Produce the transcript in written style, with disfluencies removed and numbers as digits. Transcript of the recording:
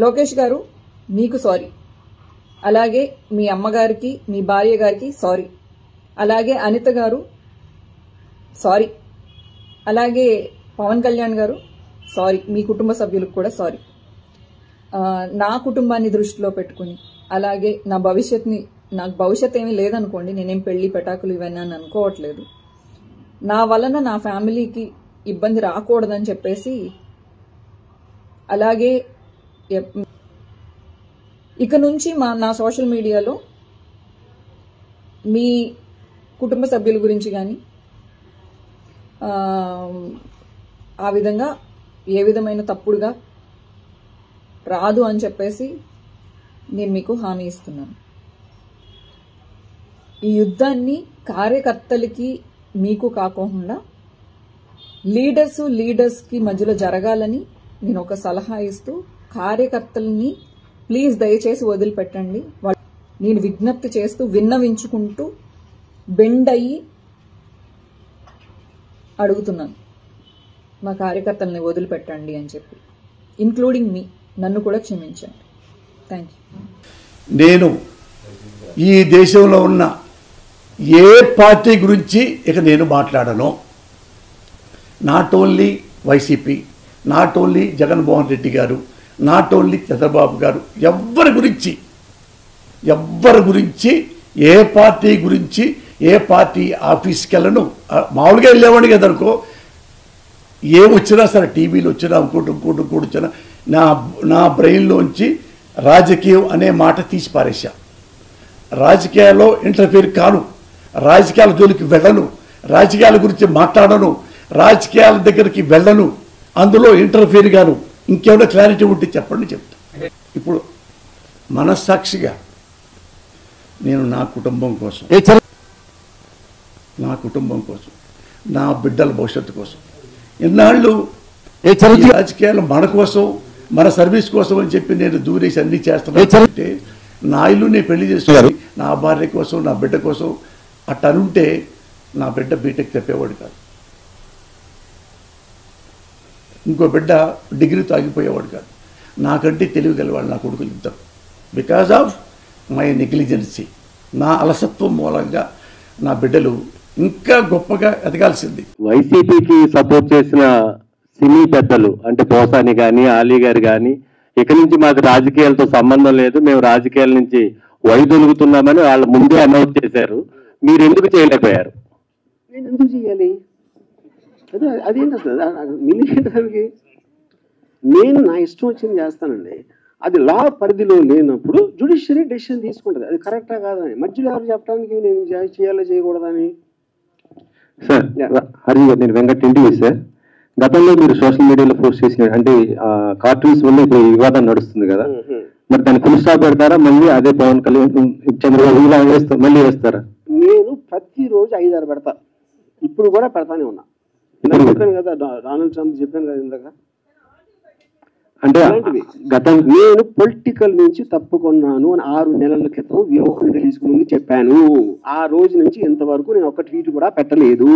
లోకేష్ గారు మీకు సారీ, అలాగే మీ అమ్మగారికి మీ భార్య గారికి సారీ, అలాగే అనిత గారు సారీ, అలాగే పవన్ కళ్యాణ్ గారు సారీ, మీ కుటుంబ సభ్యులకు కూడా సారీ. నా కుటుంబాన్ని దృష్టిలో పెట్టుకుని, అలాగే నాకు భవిష్యత్ ఏమీ లేదనుకోండి, నేనేం పెళ్లి పెటాకులు ఇవన్నీ అని అనుకోవట్లేదు. నా వలన నా ఫ్యామిలీకి ఇబ్బంది రాకూడదని చెప్పేసి, అలాగే ఇక నుంచి నా సోషల్ మీడియాలో మీ కుటుంబ సభ్యుల గురించి కానీ ఆ విధంగా ఏ విధమైన తప్పుడుగా రాదు అని చెప్పేసి నేను మీకు హామీ ఇస్తున్నాను. ఈ యుద్ధాన్ని కార్యకర్తలకి మీకు కాకుండా లీడర్స్కి మధ్యలో జరగాలని నేను ఒక సలహా ఇస్తూ, కార్యకర్తల్ని ప్లీజ్ దయచేసి వదిలిపెట్టండి. నేను విజ్ఞప్తి చేస్తూ విన్నవించుకుంటూ బెండ్ అయ్యి అడుగుతున్నాను, మా కార్యకర్తల్ని వదిలిపెట్టండి అని చెప్పి, ఇంక్లూడింగ్ మీ, నన్ను కూడా క్షమించండి. Thank you. నేను ఈ దేశంలో ఉన్న ఏ పార్టీ గురించి ఇక నేను మాట్లాడను. Not only YCP, not only Jaganmohan Reddy గారు, నాట్ ఓన్లీ చంద్రబాబు గారు, ఎవ్వరి గురించి ఏ పార్టీ గురించి ఏ పార్టీ ఆఫీస్కి వెళ్ళను. మామూలుగా వెళ్ళేవాడిని కదనుకో, ఏమొచ్చినా సరే, టీవీలో వచ్చినా ఇంకోటి వచ్చినా నా బ్రెయిన్లోంచి రాజకీయం అనే మాట తీసి పారేశా. రాజకీయాల్లో ఇంటర్ఫీర్ కాను, రాజకీయాల జోలికి వెళ్ళను, రాజకీయాల గురించి మాట్లాడను, రాజకీయాల దగ్గరికి వెళ్ళను, అందులో ఇంటర్ఫీర్ గాను. ఇంకేమైనా క్లారిటీ ఉంటే చెప్పండి, చెప్తా. ఇప్పుడు మనస్సాక్షిగా నేను నా కుటుంబం కోసం, నా బిడ్డల భవిష్యత్తు కోసం, ఇన్నాళ్ళు రాజకీయాలు మన కోసం, మన సర్వీస్ కోసం అని చెప్పి నేను దూరేసి అన్ని చేస్తానంటే, నా ఇల్లు నేను పెళ్లి చేసుకుని నా భార్య కోసం, నా బిడ్డ కోసం అట్టనుంటే నా బిడ్డ బీటెక్ చెప్పేవాడు కాదు, ఇంకో బిడ్డ డిగ్రీతో ఆగిపోయేవాడు కాదు. నాకంటే తెలివిగలవాళ్ళు నా కొడుకులు ఇద్దరు. బికాజ్ ఆఫ్ మై నెగ్లిజెన్సీ, నా అలసత్వం మూలంగా నా బిడ్డలు ఇంకా గొప్పగా ఎదగాల్సింది. వైసీపీకి సపోర్ట్ చేసిన సినీ పెద్దలు అంటే పోసాని కానీ, ఆలీ గారు కానీ, ఇక నుంచి మాకు రాజకీయాలతో సంబంధం లేదు, మేము రాజకీయాల నుంచి వైదొలుగుతున్నామని వాళ్ళు ముందే అనౌన్స్ చేశారు. మీరు ఎందుకు చేయలేకపోయారు? నేను ఎందుకు చేయాలి? అదేంటి అసలు నేను నా ఇష్టం వచ్చింది చేస్తానండి. అది లా పరిధిలో లేనప్పుడు జ్యుడిషియరీ డెసిషన్ తీసుకుంటుంది, అది కరెక్టా కాదని. మధ్యలో ఎవరు చెప్పడానికి నేను చేయాలో చేయకూడదని. సార్ హరి గారు, నేను వెంకట్ ఇంటివి సార్. గతంలో మీరు సోషల్ మీడియాలో పోస్ట్ చేసిన అంటే కార్టూన్స్ వల్ల ఇప్పుడు వివాదం నడుస్తుంది కదా, మరి దాన్ని ఫుల్ స్టాప్ పెడతారా? మళ్ళీ అదే పవన్ కళ్యాణ్ చంద్రబాబు ఇలా మళ్ళీ వేస్తారా? నేను ప్రతిరోజు 5-6 పెడతా, ఇప్పుడు కూడా పెడతానే ఉన్నా. చెప్పాను కదా, డొనాల్డ్ ట్రంప్ చెప్పాను కదా ఇందాక. అంటే నేను పొలిటికల్ నుంచి తప్పుకున్నాను అని 6 నెలల క్రితం వ్యూహం రిలీజ్ ముందు చెప్పాను. ఆ రోజు నుంచి ఇంతవరకు నేను ఒక్క ట్వీట్ కూడా పెట్టలేదు.